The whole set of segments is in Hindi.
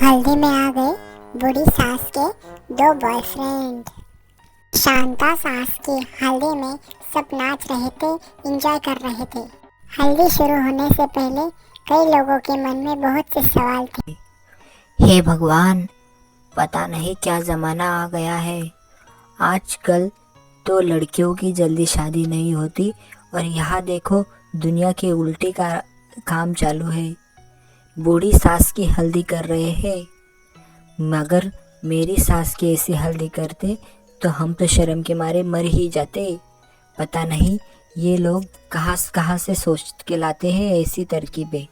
हल्दी में आ गए बूढ़ी सास के दो बॉयफ्रेंड। शांता सास की हल्दी में सब नाच रहे थे, एंजॉय कर रहे थे। हल्दी शुरू होने से पहले कई लोगों के मन में बहुत से सवाल थे। हे भगवान, पता नहीं क्या ज़माना आ गया है। आजकल तो लड़कियों की जल्दी शादी नहीं होती और यहाँ देखो दुनिया के उल्टे का काम चालू है। बूढ़ी सास की हल्दी कर रहे हैं, मगर मेरी सास की ऐसी हल्दी करते तो हम तो शर्म के मारे मर ही जाते। पता नहीं ये लोग कहाँ से सोच के लाते हैं ऐसी तरकीबें।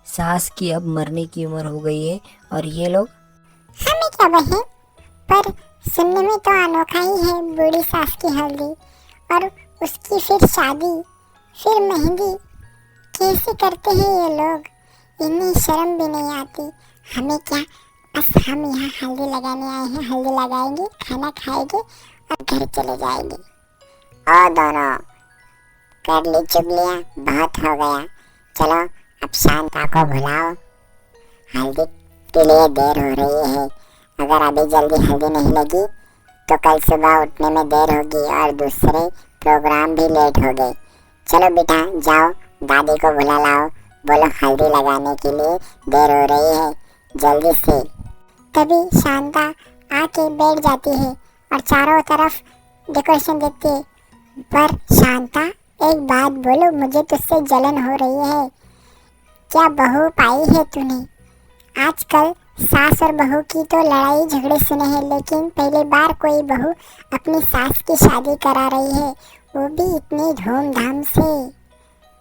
सास की अब मरने की उम्र हो गई है और ये लोग हमें क्या बहन, पर सुनने में तो अनोखा ही है। बूढ़ी सास की हल्दी और उसकी फिर शादी, फिर मेहंदी। कैसे करते हैं ये लोग? इन्हें शर्म भी नहीं आती। हमें क्या, बस हम यहाँ हल्दी लगाने आए हैं, हल्दी लगाएंगे, खाना खाएंगे और घर चले जाएंगे। और दोनों कर ली चुगलियाँ, बहुत हो गया। चलो अब शांता को बुलाओ, हल्दी के लिए देर हो रही है। अगर अभी जल्दी हल्दी नहीं लगी तो कल सुबह उठने में देर होगी और दूसरे प्रोग्राम भी लेट हो गए। चलो बेटा जाओ, दादी को बुला लाओ, बोलो हल्दी लगाने के लिए देर हो रही है, जल्दी से। तभी शांता आके बैठ जाती है और चारों तरफ डेकोरेशन देखती है। पर शांता, एक बात बोलो, मुझे तुझसे जलन हो रही है। क्या बहू पाई है तूने? आजकल सास और बहू की तो लड़ाई झगड़े सुने हैं, लेकिन पहली बार कोई बहू अपनी सास की शादी करा रही है, वो भी इतनी धूमधाम से।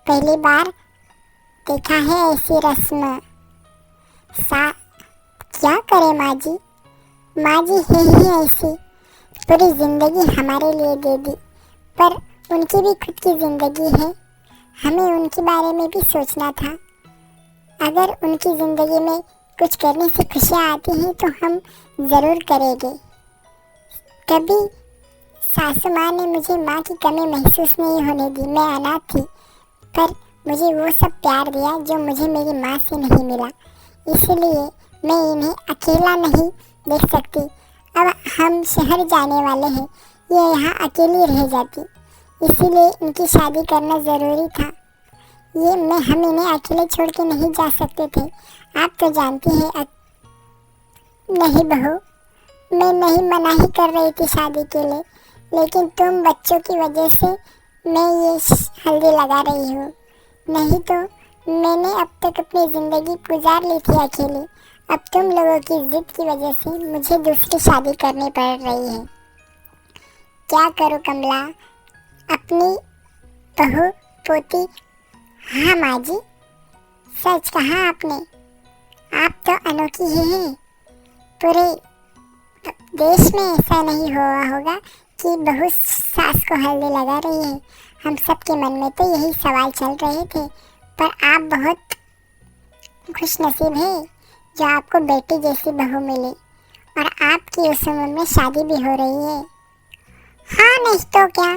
पहली बार देखा है ऐसी रस्म। क्या करे माँ जी, माँ जी है ही ऐसी, पूरी जिंदगी हमारे लिए दे दी। पर उनकी भी खुद की जिंदगी है, हमें उनके बारे में भी सोचना था। अगर उनकी ज़िंदगी में कुछ करने से खुशियाँ आती हैं तो हम ज़रूर करेंगे। कभी सासू माँ ने मुझे माँ की कमी महसूस नहीं होने दी। मैं अनाथ थी, पर मुझे वो सब प्यार दिया जो मुझे मेरी माँ से नहीं मिला। इसलिए मैं इन्हें अकेला नहीं देख सकती। अब हम शहर जाने वाले हैं, ये यहाँ अकेली रह जाती, इसीलिए इनकी शादी करना ज़रूरी था। हम इन्हें अकेले छोड़ के नहीं जा सकते थे। आप तो जानती हैं। नहीं बहू, मैं नहीं मना ही कर रही थी शादी के लिए, लेकिन तुम बच्चों की वजह से मैं ये हल्दी लगा रही हूँ। नहीं तो मैंने अब तक अपनी ज़िंदगी गुजार ली थी अकेली। अब तुम लोगों की ज़िद की वजह से मुझे दूसरी शादी करनी पड़ रही है। क्या करूँ कमला, अपनी बहू पोती। हाँ माँ जी, सच कहा आपने, आप तो अनोखी ही हैं। पूरे देश में ऐसा नहीं हुआ होगा कि बहू सास को हल्दी लगा रही है। हम सब के मन में तो यही सवाल चल रहे थे। पर आप बहुत खुशनसीब हैं जो आपको बेटी जैसी बहू मिली और आपकी उस उम्र में शादी भी हो रही है। हाँ नहीं तो क्या,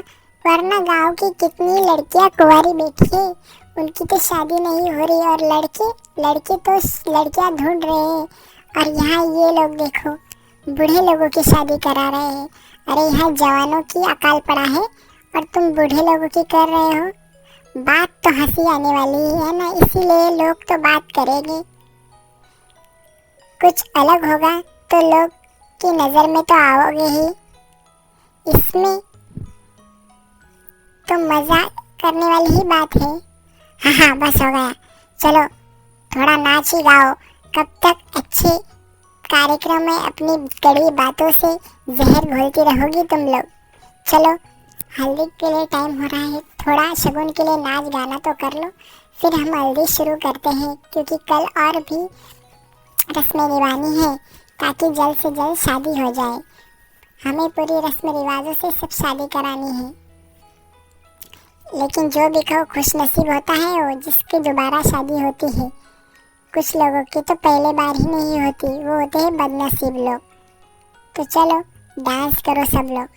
वरना गांव की कितनी लड़कियां कुंवारी बैठी है, उनकी तो शादी नहीं हो रही और लड़के तो लड़कियां ढूंढ रहे हैं। और यहाँ ये लोग देखो, बूढ़े लोगों की शादी करा रहे हैं। अरे यहाँ जवानों की अकाल पड़ा है और तुम बूढ़े लोगों की कर रहे हो। बात तो हंसी आने वाली है ना, इसीलिए लोग तो बात करेंगे। कुछ अलग होगा तो लोग की नज़र में तो आओगे ही। इसमें तो मज़ा करने वाली ही बात है। हाँ बस हो गया, चलो थोड़ा नाच ही गाओ। कब तक अच्छे कार्यक्रम में अपनी कड़वी बातों से जहर घोलती रहोगी तुम लोग। चलो हल्दी के लिए टाइम हो रहा है, थोड़ा शगुन के लिए नाच गाना तो कर लो, फिर हम हल्दी शुरू करते हैं, क्योंकि कल और भी रस्में निभानी है ताकि जल्द से जल्द शादी हो जाए। हमें पूरी रस्म रिवाजों से सब शादी करानी है। लेकिन जो भी कहो खुश नसीब होता है वो जिसकी दोबारा शादी होती है। कुछ लोगों की तो पहले बार ही नहीं होती, वो होते हैं बदनसीब लोग। तो चलो डांस करो सब लोग,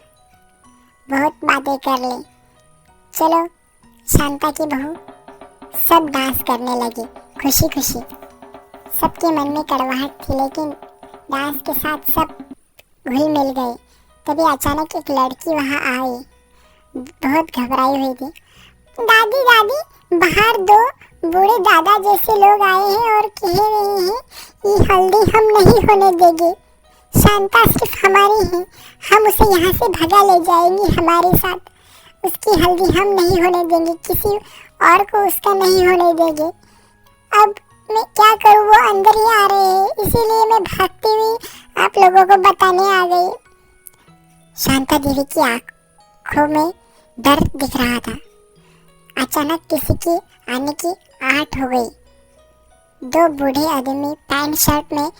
बहुत बातें कर ले। चलो शांता की बहू सब डांस करने लगी खुशी खुशी। सबके मन में कड़वाहट थी, लेकिन डांस के साथ सब घुल मिल गए। तभी अचानक एक लड़की वहाँ आई, बहुत घबराई हुई थी। दादी दादी, बाहर दो बूढ़े दादा जैसे लोग आए हैं और कह रहे हैं ये हल्दी हम नहीं होने देंगे। शांता सिर्फ हमारी है, हम उसे यहाँ से भगा ले जाएंगे हमारे साथ। उसकी हल्दी हम नहीं होने देंगे, किसी और को उसका नहीं होने देंगे। अब मैं क्या करूँ, वो अंदर ही आ रहे हैं, इसीलिए मैं भागती हुई आप लोगों को बताने आ गई। शांता देवी की आंखों में डर दिख रहा था। अचानक किसी की आने की आहट हो गई। दो बूढ़े आदमी पैंट शर्ट में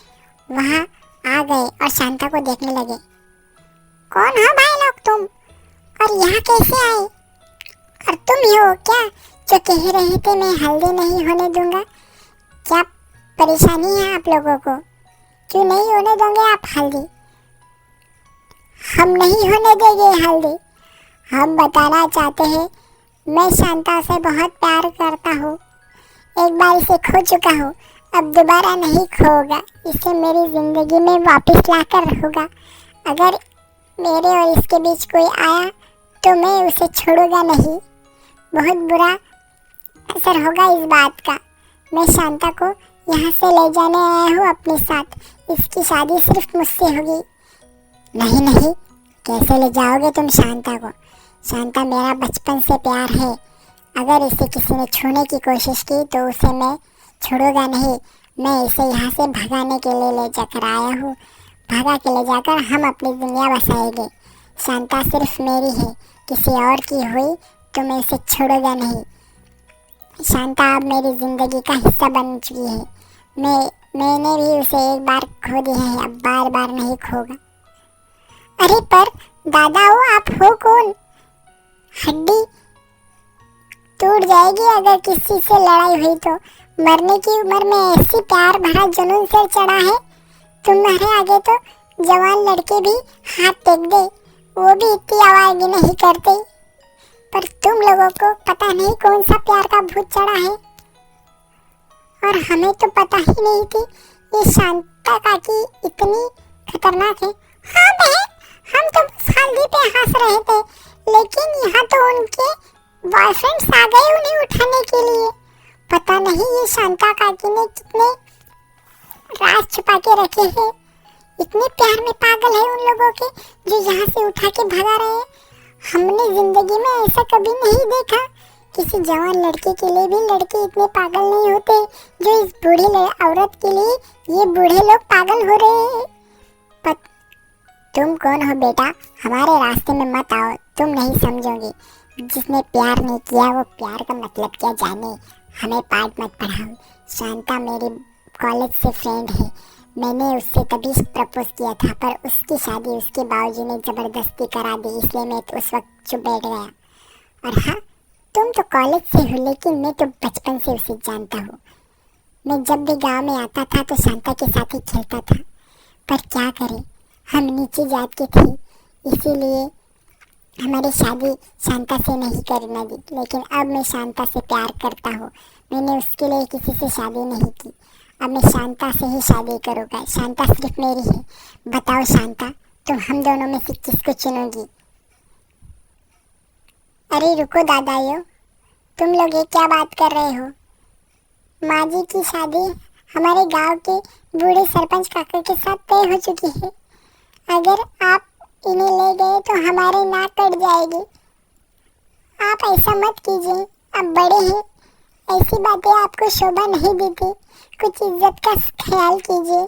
वहां आ गए और शांता को देखने लगे। कौन हो भाई लोग तुम, और यहाँ कैसे आए? और तुम ही हो क्या जो कह रहे थे मैं हल्दी नहीं होने दूंगा? क्या परेशानी है आप लोगों को? क्यों नहीं होने दोगे आप हल्दी? हम नहीं होने देंगे हल्दी। हम बताना चाहते हैं, मैं शांता से बहुत प्यार करता हूँ। एक बार इसे खो चुका हूँ, अब दोबारा नहीं खोगा। इसे मेरी ज़िंदगी में वापस लाकर रखूँगा। अगर मेरे और इसके बीच कोई आया तो मैं उसे छोड़ूंगा नहीं। बहुत बुरा असर होगा इस बात का। मैं शांता को यहाँ से ले जाने आया हूँ अपने साथ। इसकी शादी सिर्फ मुझसे होगी। नहीं नहीं, कैसे ले जाओगे तुम शांता को? शांता मेरा बचपन से प्यार है। अगर इसे किसी ने छूने की कोशिश की तो उसे मैं छोड़ूंगा नहीं। मैं इसे यहाँ से भगाने के लिए ले जाकर आया हूँ। भगा के ले जाकर हम अपनी दुनिया बसाएंगे। शांता सिर्फ मेरी है, किसी और की हुई तो मैं इसे छोड़ूंगा नहीं। शांता अब मेरी ज़िंदगी का हिस्सा बन चुकी है। मैंने भी उसे एक बार खो दिया है, अब बार बार नहीं खोगा। अरे पर दादाओ, आप हो कौन? हड्डी टूट जाएगी अगर किसी से लड़ाई हुई तो। मरने की उम्र में ऐसी प्यार भरा जुनून से चढ़ा है, तुम्हारे आगे तो जवान लड़के भी हाथ टेक दे, वो भी इतनी आवाज़ भी नहीं करते। पर तुम लोगों को पता नहीं कौन सा प्यार का भूत चढ़ा है। और हमें तो पता ही नहीं थी ये शांता काकी इतनी खतरनाक है। हाँ बहन, हम तो हल्दी पे हंस रहे थे, लेकिन यहाँ तो उनके बॉयफ्रेंड्स आ गए उन्हें उठाने के लिए। पता नहीं ये शांता काकी ने कितने राज छुपा के रखे हैं। इतने प्यार में पागल है उन लोगों के जो यहाँ से उठा के भगा रहे हैं। हमने जिंदगी में ऐसा कभी नहीं देखा। किसी जवान लड़के के लिए भी लड़के इतने पागल नहीं होते जो इस बूढ़ी औरत के लिए ये बूढ़े लोग पागल हो रहे हैं। तुम कौन हो बेटा? हमारे रास्ते में मत आओ, तुम नहीं समझोगे। जिसने प्यार नहीं किया वो प्यार का मतलब क्या जाने। हमें पाठ मत पढ़ाओ। शांता मेरी कॉलेज से फ्रेंड है। मैंने उससे तभी प्रपोज किया था, पर उसकी शादी उसके बाबूजी ने ज़बरदस्ती करा दी, इसलिए मैं तो उस वक्त चुप बैठ गया। और हाँ, तुम तो कॉलेज से हो, लेकिन मैं तो बचपन से उसे जानता हूँ। मैं जब भी गांव में आता था तो शांता के साथ ही खेलता था। पर क्या करें, हम नीची जात के थे, इसीलिए हमारी शादी शांता से नहीं करने दी। लेकिन अब मैं शांता से प्यार करता हूँ। मैंने उसके लिए किसी से शादी नहीं की। अब मैं शांता से ही शादी करूँगा। शांता सिर्फ मेरी है। बताओ शांता, तुम हम दोनों में से किसको चुनोगी? अरे रुको दादाइयों, तुम लोग ये क्या बात कर रहे हो? माँ जी की शादी हमारे गांव के बूढ़े सरपंच काका के साथ तय हो चुकी है। अगर आप इन्हें ले गए तो हमारी नाक कट जाएगी। आप ऐसा मत कीजिए, आप बड़े हैं, ऐसी बातें आपको शोभा नहीं देती। कुछ इज्जत का ख्याल कीजिए।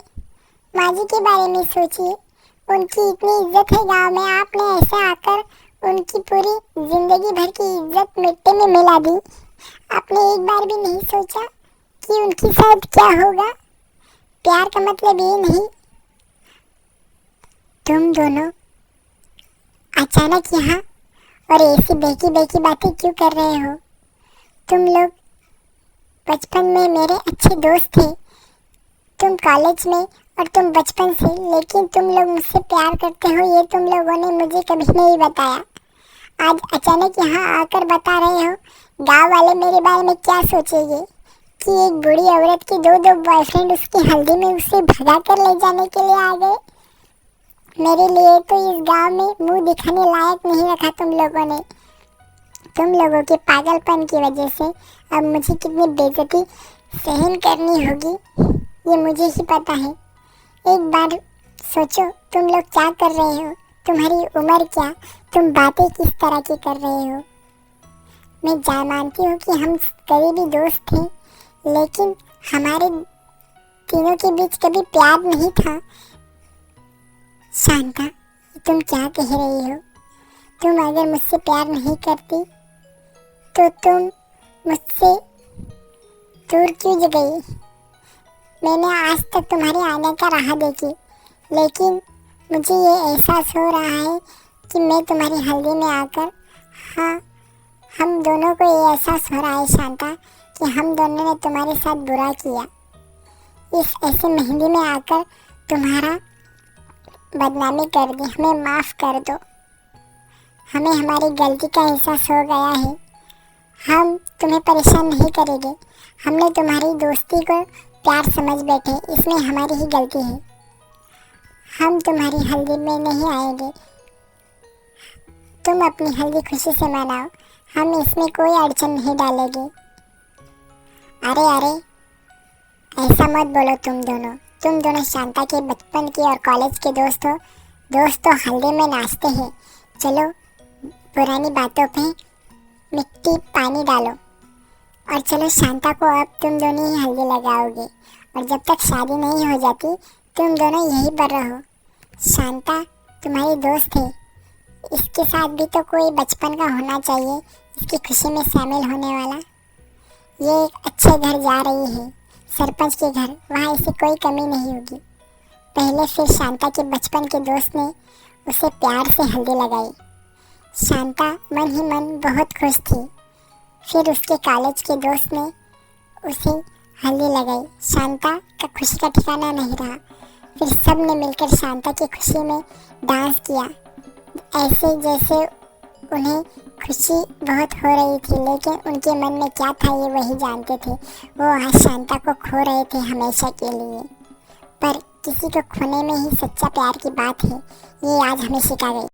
माँ जी के बारे में सोचिए, उनकी इतनी इज्जत है गांव में, आपने ऐसे आकर उनकी पूरी जिंदगी भर की इज्जत मिट्टी में मिला दी। आपने एक बार भी नहीं सोचा कि उनके साथ क्या होगा। प्यार का मतलब ये नहीं। तुम दोनों अचानक यहाँ और ऐसी बेकी बेकी बातें क्यों कर रहे हो? तुम लोग बचपन में मेरे अच्छे दोस्त थे। तुम कॉलेज में और तुम बचपन से, लेकिन तुम लोग मुझसे प्यार करते हो ये तुम लोगों ने मुझे कभी नहीं बताया। आज अचानक यहाँ आकर बता रहे हो। गांव वाले मेरे बारे में क्या सोचेंगे? कि एक बूढ़ी औरत के दो दो बॉयफ्रेंड उसकी हल्दी में उसे भगा कर ले जाने के लिए आ गए। मेरे लिए तो इस गांव में मुंह दिखाने लायक नहीं रखा तुम लोगों ने। तुम लोगों के पागलपन की वजह से अब मुझे कितनी बेइज्जती सहन करनी होगी ये मुझे ही पता है। एक बार सोचो तुम लोग क्या कर रहे हो, तुम्हारी उम्र क्या, तुम बातें किस तरह की कर रहे हो। मैं मानती हूँ कि हम करीबी दोस्त थे, लेकिन हमारे तीनों के बीच कभी प्यार नहीं था। शांता, तुम क्या कह रही हो? तुम अगर मुझसे प्यार नहीं करती तो तुम मुझसे दूर क्यों गई? मैंने आज तक तुम्हारे आने का राह देखी, लेकिन मुझे ये एहसास हो रहा है कि मैं तुम्हारी हल्दी में आकर, हाँ, हम दोनों को ये एहसास हो रहा है शांता कि हम दोनों ने तुम्हारे साथ बुरा किया। इस ऐसे मेहंदी में आकर तुम्हारा बदनामी कर दी। हमें माफ़ कर दो। हमें हमारी गलती का एहसास हो गया है। हम तुम्हें परेशान नहीं करेंगे। हमने तुम्हारी दोस्ती को प्यार समझ बैठे, इसमें हमारी ही गलती है। हम तुम्हारी हल्दी में नहीं आएंगे। तुम अपनी हल्दी खुशी से मनाओ, हम इसमें कोई अड़चन नहीं डालेंगे। अरे अरे, ऐसा मत बोलो। तुम दोनों शांता के बचपन के और कॉलेज के दोस्त हो। दोस्त तो हल्दी में नाचते हैं। चलो, पुरानी बातों पे मिट्टी पानी डालो और चलो, शांता को अब तुम दोनों ही हल्दी लगाओगे और जब तक शादी नहीं हो जाती तुम दोनों यहीं पर रहो। शांता तुम्हारी दोस्त है, इसके साथ भी तो कोई बचपन का होना चाहिए, इसकी खुशी में शामिल होने वाला। ये एक अच्छे घर जा रही है, सरपंच के घर, वहाँ इसे कोई कमी नहीं होगी। पहले फिर शांता के बचपन के दोस्त ने उसे प्यार से हल्दी लगाई। शांता मन ही मन बहुत खुश थी। फिर उसके कॉलेज के दोस्त ने उसे हल्दी लगाई। शांता का खुशी का ठिकाना नहीं रहा। फिर सब ने मिलकर शांता की खुशी में डांस किया, ऐसे जैसे उन्हें खुशी बहुत हो रही थी, लेकिन उनके मन में क्या था ये वही जानते थे। वो आज शांता को खो रहे थे हमेशा के लिए। पर किसी को खोने में ही सच्चा प्यार की बात है, ये आज हमें सिखा गई।